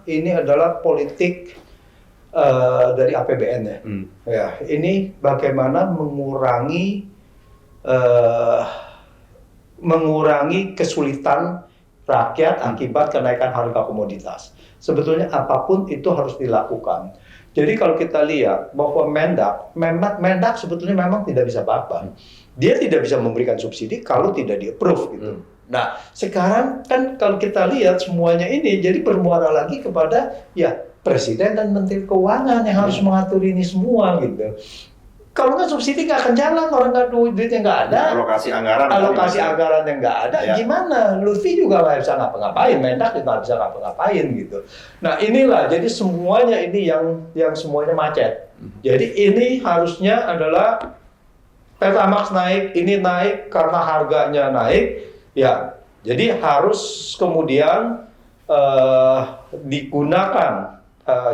ini adalah politik dari APBN ya. Ya, ini bagaimana mengurangi kesulitan rakyat akibat kenaikan harga komoditas. Sebetulnya apapun itu harus dilakukan. Jadi kalau kita lihat bahwa Mendak sebetulnya memang tidak bisa apa-apa. Dia tidak bisa memberikan subsidi kalau tidak di-approve gitu. Nah, sekarang kan kalau kita lihat semuanya ini jadi bermuara lagi kepada ya Presiden dan Menteri Keuangan yang harus mengatur ini semua gitu. Kalau nggak subsidi nggak akan jalan, orang nggak duitnya nggak ada. Alokasi anggaran yang nggak ada, gimana? Lutfi juga nggak bisa ngapa-ngapain, Mendak juga nggak bisa ngapa-ngapain gitu. Nah inilah, jadi semuanya ini yang semuanya macet. Jadi ini harusnya adalah Pertamax naik, ini naik karena harganya naik, ya. Jadi harus kemudian digunakan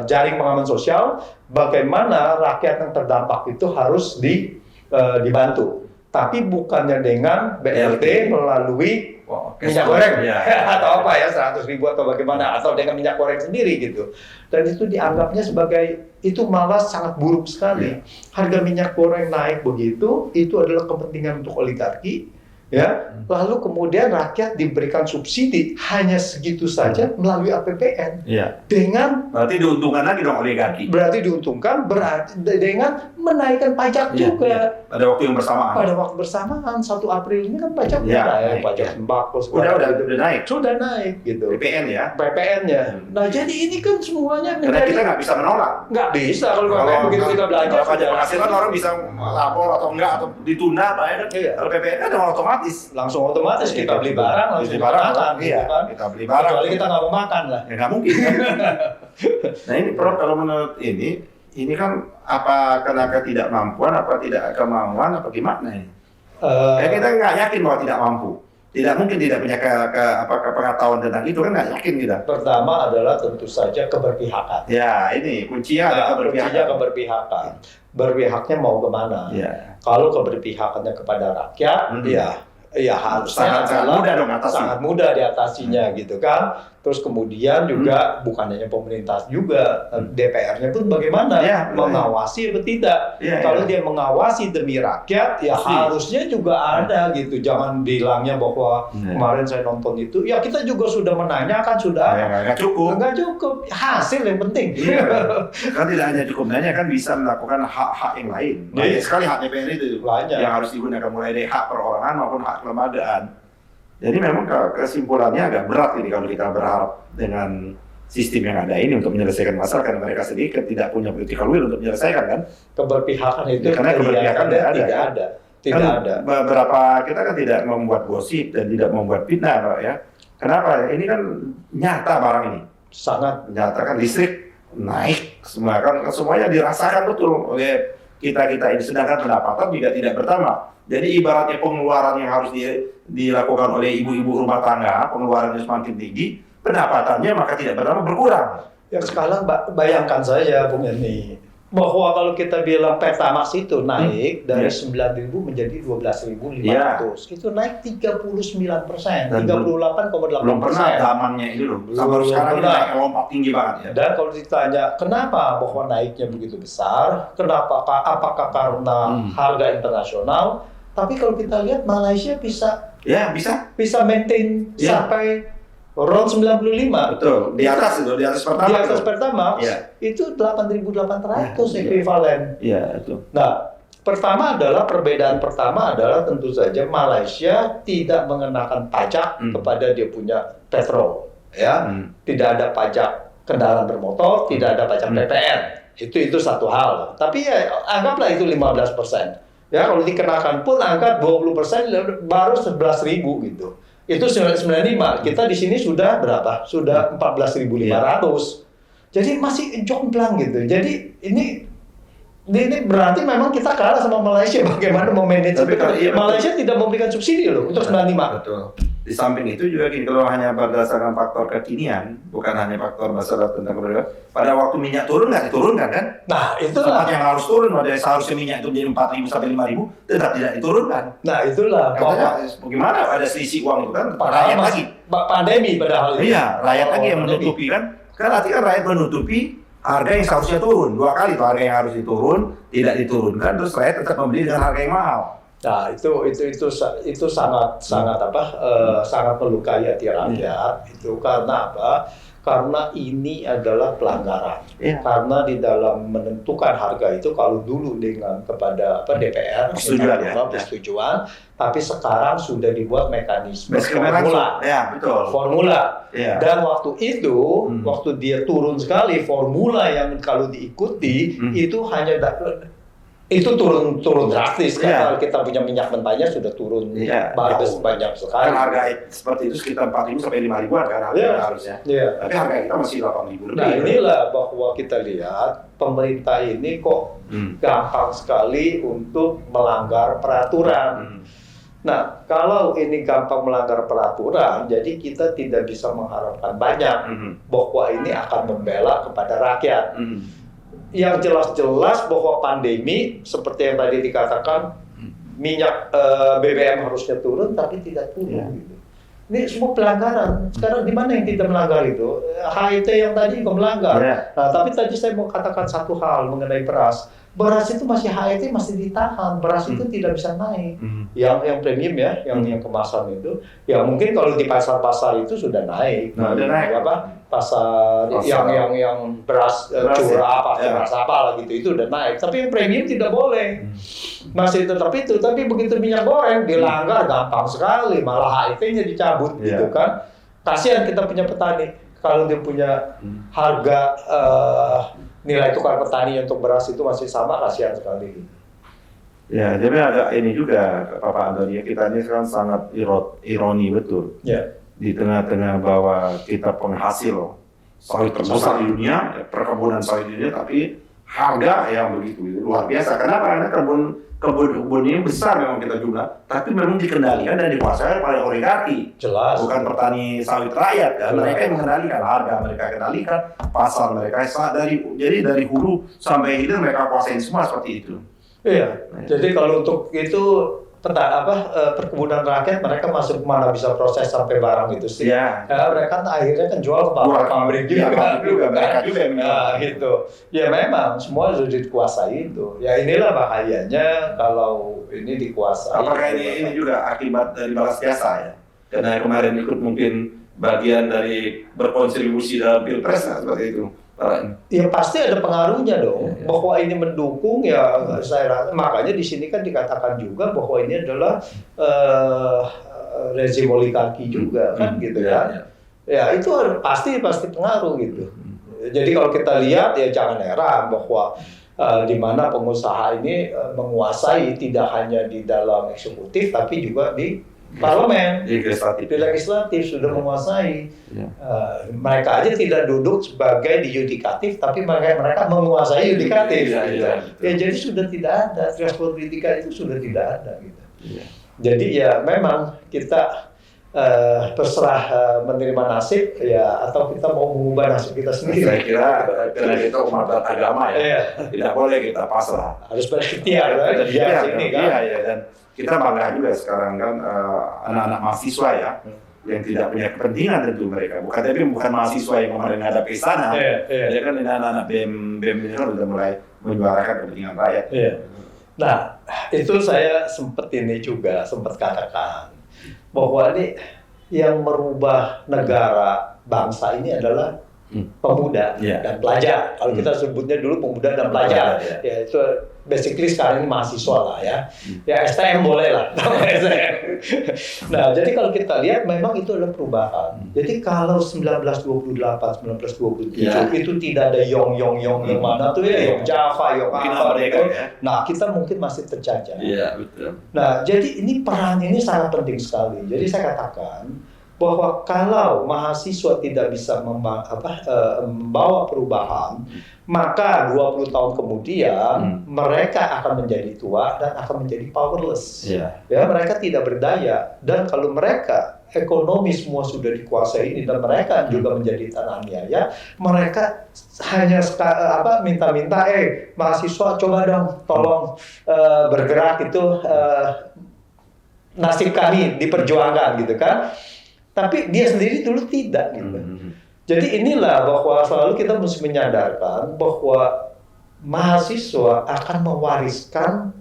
jaring pengaman sosial, bagaimana rakyat yang terdampak itu harus dibantu. Tapi bukannya dengan BLT melalui minyak goreng atau apa ya 100.000 atau bagaimana, atau dengan minyak goreng sendiri gitu. Dan itu dianggapnya sebagai, itu malah sangat buruk sekali. Harga minyak goreng naik begitu, itu adalah kepentingan untuk oligarki. Ya, lalu kemudian rakyat diberikan subsidi hanya segitu saja melalui APBN. Dengan berarti diuntungkan lagi dong oligarki. Berarti diuntungkan dengan menaikkan pajak juga. Pada waktu yang bersamaan. Pada waktu bersamaan 1 April ini kan pajak naik, pajak sembako udah naik. Sudah naik gitu. PPN-nya. Nah, jadi ini kan semuanya karena kita nggak bisa menolak. Nggak bisa kalau begitu kita belanja. Kalau pajak penghasilan orang bisa lapor atau enggak atau ditunda, Pak ya kan. Kalau PPN kan langsung otomatis kita beli barang langsung makan, kita beli barang. Kecuali kita nggak mau makan lah. Ya nggak mungkin. Nah ini Prof, kalau menurut ini kan apa karena ketidakmampuan, apa tidak kemauan, apa gimana ini? Kita nggak yakin bahwa tidak mampu. Tidak mungkin tidak punya pengetahuan tentang itu, kan nggak yakin kita. Pertama adalah tentu saja keberpihakan. Ya ini kuncinya ada keberpihakan. Berpihaknya mau kemana? Kalau keberpihakannya kepada rakyat, ya harusnya sangat mudah diatasinya gitu kan. Terus kemudian juga bukan hanya pemerintah juga, DPR-nya pun bagaimana mengawasi atau tidak. Kalau dia mengawasi demi rakyat, ya harusnya juga ada gitu. Jangan bilangnya bahwa kemarin saya nonton itu, ya kita juga sudah menanyakan, sudah nggak cukup. Hasil yang penting. Kan tidak hanya cukup nanya, kan bisa melakukan hak-hak yang lain. Banyak sekali hak DPR itu yang harus digunakan, mulai dari hak perorangan maupun hak kelembagaan. Jadi memang kesimpulannya agak berat ini kalau kita berharap dengan sistem yang ada ini untuk menyelesaikan masalah, karena mereka sendiri tidak punya political will untuk menyelesaikan kan. Keberpihakan itu karena keberpihakan tidak ada. Beberapa kita kan tidak membuat gosip dan tidak membuat fitnah, Pak ya. Kenapa? Ini kan nyata barang ini. Sangat nyata kan, listrik naik semua kan, semuanya dirasakan betul oleh kita ini, sedangkan pendapatan juga tidak bertambah. Jadi ibaratnya pengeluaran yang harus dilakukan oleh ibu-ibu rumah tangga, pengeluarannya semakin tinggi, pendapatannya maka tidak bertambah, berkurang. Ya sekarang bayangkan saja Bung Eni, bahwa kalau kita bilang Pertamax itu naik dari 9.000 menjadi 12.500, itu naik 39%, 38,8%. Belum pernah zamannya itu loh, sampai sekarang ini naik lompat tinggi banget ya. Dan kalau ditanya kenapa bahwa naiknya begitu besar, apakah karena harga internasional? Tapi kalau kita lihat Malaysia bisa maintain sampai round 95. Betul. Di atas Pertamax. Di atas Pertamax itu 8.800 ekuivalen. Iya, itu. Nah, perbedaan pertama adalah tentu saja Malaysia tidak mengenakan pajak kepada dia punya petrol, ya. Tidak ada pajak kendaraan bermotor, tidak ada pajak PPN. Itu satu hal. Tapi ya anggaplah itu 15%. Ya, kalau dikenakan pun angkat 20% baru 11.000 gitu. Itu 995. Kita di sini sudah berapa? Sudah 14.500. Jadi masih jomplang gitu. Jadi ini berarti memang kita kalah sama Malaysia bagaimana memanage. Malaysia tidak memberikan subsidi loh untuk 95. Betul. Di samping itu juga gini, kalau hanya berdasarkan faktor kekinian, bukan hanya faktor masalah tentang keberagaman, pada waktu minyak turun nggak diturunkan kan? Nah itulah yang harus turun, pada seharusnya minyak itu menjadi 4.000 sampai 5.000, tetap tidak diturunkan. Nah itulah. Bagaimana ada selisih uang itu kan? Rakyat lagi. Pandemi padahal. Iya, rakyat lagi yang menutupi kan. Kan artinya rakyat menutupi harga yang seharusnya turun. 2 kali tuh harga yang harus diturun tidak diturunkan, terus rakyat tetap membeli dengan harga yang mahal. Nah, itu sangat sangat melukai hati rakyat. Itu karena apa? Karena ini adalah pelanggaran. Karena di dalam menentukan harga itu kalau dulu dengan kepada DPR persetujuan, tapi sekarang sudah dibuat mekanisme formula. Formula. Dan waktu itu, waktu dia turun sekali, formula yang kalau diikuti itu hanya itu turun drastis karena kita punya minyak mentahnya sudah turun banyak sekali. Kan harga seperti itu sekitar 4.000 sampai 5.000-an kan harganya harusnya. Tapi harga kita masih 8.000 lebih. Nah, inilah bahwa kita lihat pemerintah ini kok gampang sekali untuk melanggar peraturan. Nah, kalau ini gampang melanggar peraturan, jadi kita tidak bisa mengharapkan banyak bahwa ini akan membela kepada rakyat. Yang jelas-jelas bahwa pandemi seperti yang tadi dikatakan minyak BBM harusnya turun tapi tidak turun gitu. Ini semua pelanggaran. Sekarang di mana yang tidak melanggar itu? HIT yang tadi juga melanggar. Nah, tapi tadi saya mau katakan satu hal mengenai beras. Beras itu masih HIT masih ditahan. Beras itu tidak bisa naik. Yang premium ya, yang kemasan itu. Ya mungkin kalau di pasar-pasar itu sudah naik. Udah naik. Pasar yang beras curah beras apa gitu itu udah naik. Tapi yang premium tidak boleh. Masih tetap itu. Tapi begitu minyak goreng dilanggar gampang sekali. Malah HIT-nya dicabut gitu kan. Kasihan kita punya petani kalau dia punya harga nilai tukar petani untuk beras itu masih sama, kasihan sekali. Ya, jadi ada ini juga Pak Antoni, kita ini sekarang sangat ironi betul. Di tengah-tengah bahwa kita penghasil sawit terbesar di dunia, perkebunan sawit di dunia, tapi harga yang begitu luar biasa. Kenapa? Karena kebun ini besar memang kita jumlah, tapi memang dikendalikan dan dikuasai oleh oligarki. Jelas. Bukan petani sawit rakyat, kan? Mereka yang mengendalikan harga, mereka kendalikan pasar mereka. Jadi dari hulu sampai hilir mereka kuasain semua seperti itu. Iya. Jadi kalau untuk itu perkebunan rakyat mereka masuk mana bisa proses sampai barang itu sih. Mereka akhirnya kan jual ke pabrik juga. Mereka juga yang gitu. Ya memang semua sudah dikuasai itu. Ya inilah bahayanya kalau ini dikuasai. Apakah ini juga akibat dari balas jasa ya? Karena kemarin ikut mungkin bagian dari berkontribusi dalam pilpres seperti itu. Ya pasti ada pengaruhnya dong. Bahwa ini mendukung ya saya rasa. Makanya di sini kan dikatakan juga bahwa ini adalah rezim oligarki juga kan gitu kan. Ya itu pasti pengaruh gitu. Jadi kalau kita lihat ya jangan heran bahwa di mana pengusaha ini menguasai tidak hanya di dalam eksekutif tapi juga di parlemen, di legislatif sudah menguasai. Mereka aja tidak duduk sebagai di yudikatif, tapi mereka menguasai yudikatif. Ya jadi sudah tidak ada threshold kritika itu sudah tidak ada gitu. Jadi ya memang kita berserah menerima nasib ya atau kita mau mengubah nasib kita sendiri. Saya kira karena kita umat beragama tidak boleh kita pasrah. Harus berikhtiar kan. Dan kita bangga juga sekarang kan anak-anak mahasiswa yang tidak punya kepentingan tentu mereka. Bukan mahasiswa yang kemarin ada ke istana. Ya kan ini anak-anak BEM ini kan sudah mulai menyuarakan kepentingan rakyat. Nah, itu saya sempat katakan bahwa ini yang merubah negara bangsa ini adalah pemuda dan pelajar. Kalau kita sebutnya dulu pemuda dan pelajar, ya itu basically sekarang ini mahasiswa lah ya. Ya STM boleh lah, STM. Nah, jadi kalau kita lihat memang itu adalah perubahan. Jadi kalau 1928, 1927 itu tidak ada yang mana tuh ya, yang Java, yang apa gitu. Nah, kita mungkin masih terjajah. Iya, betul. Nah, jadi ini peran ini sangat penting sekali. Jadi saya katakan bahwa kalau mahasiswa tidak bisa membawa perubahan, maka 20 tahun kemudian mereka akan menjadi tua dan akan menjadi powerless. Ya, mereka tidak berdaya. Dan kalau mereka ekonomi semua sudah dikuasai ini dan mereka juga menjadi tanah aniaya, mereka hanya minta-minta, mahasiswa coba dong tolong bergerak itu nasib kami diperjuangkan gitu kan. Tapi dia sendiri dulu tidak gitu. Jadi inilah bahwa selalu kita mesti menyadarkan bahwa mahasiswa akan mewariskan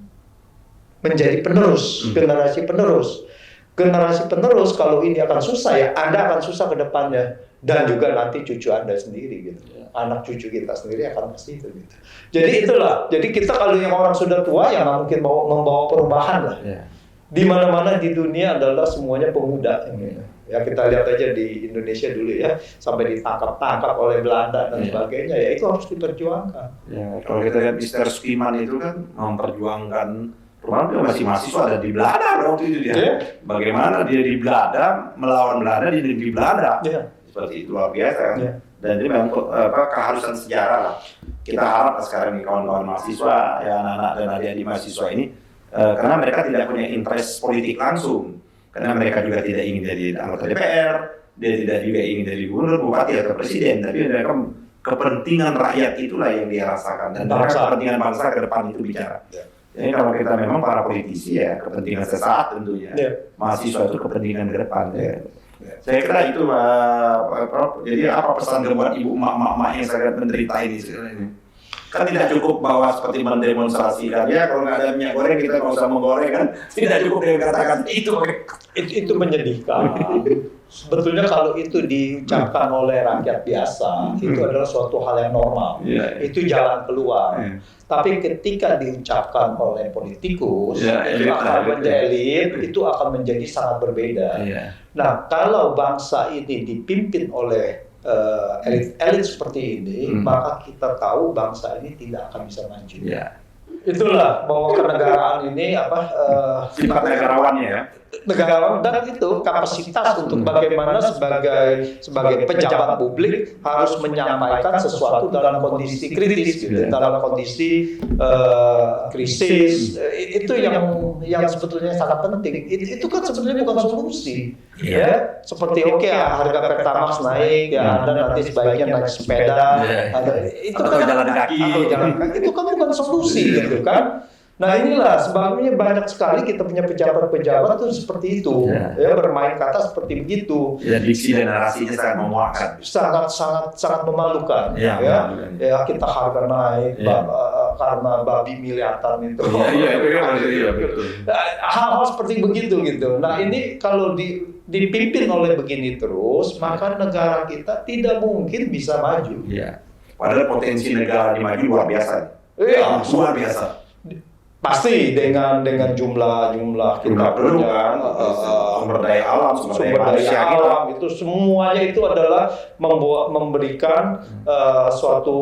menjadi penerus, generasi penerus. Generasi penerus kalau ini akan susah ya, Anda akan susah ke depannya. Dan juga nanti cucu Anda sendiri gitu. Anak cucu kita sendiri akan ke situ gitu. Jadi itulah. Jadi kita kalau yang orang sudah tua ya nggak mungkin membawa perubahan lah. Di mana-mana di dunia adalah semuanya pemuda. Ya kita lihat aja di Indonesia dulu ya, sampai ditangkap-tangkap oleh Belanda dan sebagainya, ya itu harus diperjuangkan. Ya, kalau kita lihat Mr. Skiman itu kan memperjuangkan, rumah dia masih mahasiswa ada di Belanda waktu itu dia. Bagaimana dia di Belanda melawan Belanda di negeri Belanda, seperti itu luar biasa kan. Dan ini memang keharusan sejarah lah. Kita harap sekarang nih kawan-kawan mahasiswa, ya anak-anak dan adik-adik mahasiswa ini, karena mereka tidak punya interest politik langsung. Karena mereka juga tidak ingin jadi anggota DPR, dia tidak juga ingin jadi gubernur, bupati atau presiden, tapi mereka kepentingan rakyat itulah yang dia rasakan dan kepentingan bangsa ke depan itu bicara. Jadi kalau kita memang para politisi ya kepentingan sesaat tentunya, mahasiswa itu kepentingan ke depan. Saya kira itu Prof. Jadi apa pesan buat ibu emak-emak yang sangat menderita ini sekarang? Kan tidak cukup bahwa seperti mendemonstrasikan ya, kalau nggak ada minyak goreng kita nggak usah menggoreng kan, tidak cukup dengan katakan itu menyedihkan. Sebetulnya kalau itu diucapkan oleh rakyat biasa itu adalah suatu hal yang normal, itu jalan keluar. Tapi ketika diucapkan oleh politikus, elit, itu akan menjadi sangat berbeda. Nah, kalau bangsa ini dipimpin oleh elit seperti ini, maka kita tahu bangsa ini tidak akan bisa maju. Itulah bahwa kenegaraan ini sifat negarawannya ya. Negarawan dan itu kapasitas untuk bagaimana sebagai pejabat publik harus menyampaikan sesuatu dalam kondisi kritis, gitu. Dalam kondisi krisis, itu yang sebetulnya sangat penting. Itu kan sebetulnya bukan solusi. Ya, seperti harga Pertamax naik, ya Anda nanti sebaiknya naik sepeda, itu kan jalan kaki, itu kan bukan solusi, gitu kan? Nah inilah sebabnya banyak sekali kita punya pejabat-pejabat tuh seperti itu, ya bermain kata seperti begitu. Ya, diksi dan narasinya sangat memuakkan. Sangat memalukan. Ya kita harga naik karena babi miliaran itu. Iya betul. Hal-hal seperti begitu gitu. Nah ini kalau dipimpin oleh begini terus, maka negara kita tidak mungkin bisa maju. Iya. Padahal potensi negara maju luar biasa. Luar biasa. Pasti dengan jumlah kita punya sumber daya alam, sumber daya alam itu semuanya itu adalah memberikan suatu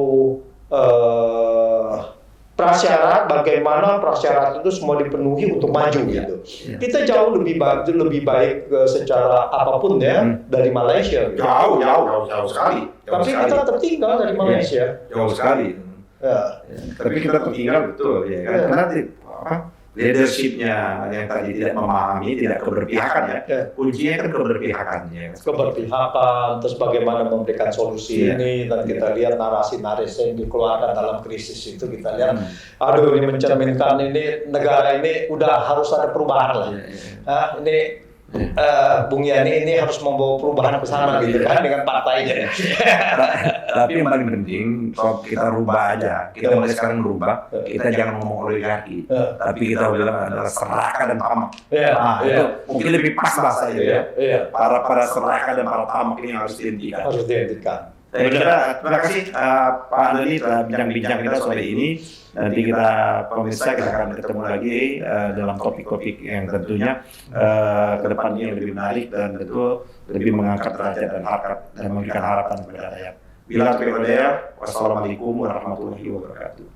prasyarat, bagaimana prasyarat itu semua dipenuhi untuk maju gitu. Kita jauh lebih baik secara apapun ya dari Malaysia. Gitu. Jauh sekali. Tapi kita tertinggal dari Malaysia. Jauh sekali. Tapi kita tertinggal betul ya kan, karena leadershipnya yang tadi tidak memahami, tidak keberpihakan ya. Kuncinya kan keberpihakannya. Keberpihakan, terus bagaimana memberikan solusi ini, dan kita lihat narasi-narasi yang dikeluarkan dalam krisis itu kita lihat, ini mencerminkan ini negara ini udah harus ada perubahan lah. Ini Bung Yani ini harus membawa perubahan ke sana gitu kan dengan partainya. Tapi yang paling penting kalau kita rubah aja, kita mulai sekarang berubah, kita jangan ngomong oligarki, tapi kita adalah serakah dan tamak. Itu mungkin lebih pas bahasa itu ya. Para serakah dan para tamak ini harus dihentikan. Saya kira terima kasih Pak Andoni telah bincang-bincang kita sore ini. Nanti kita pemirsa kita akan ketemu lagi dalam topik-topik yang tentunya ke depannya lebih menarik dan tentu lebih mengangkat derajat dan harkat dan memberikan harapan kepada rakyat. Bila wassalamualaikum warahmatullahi wabarakatuh.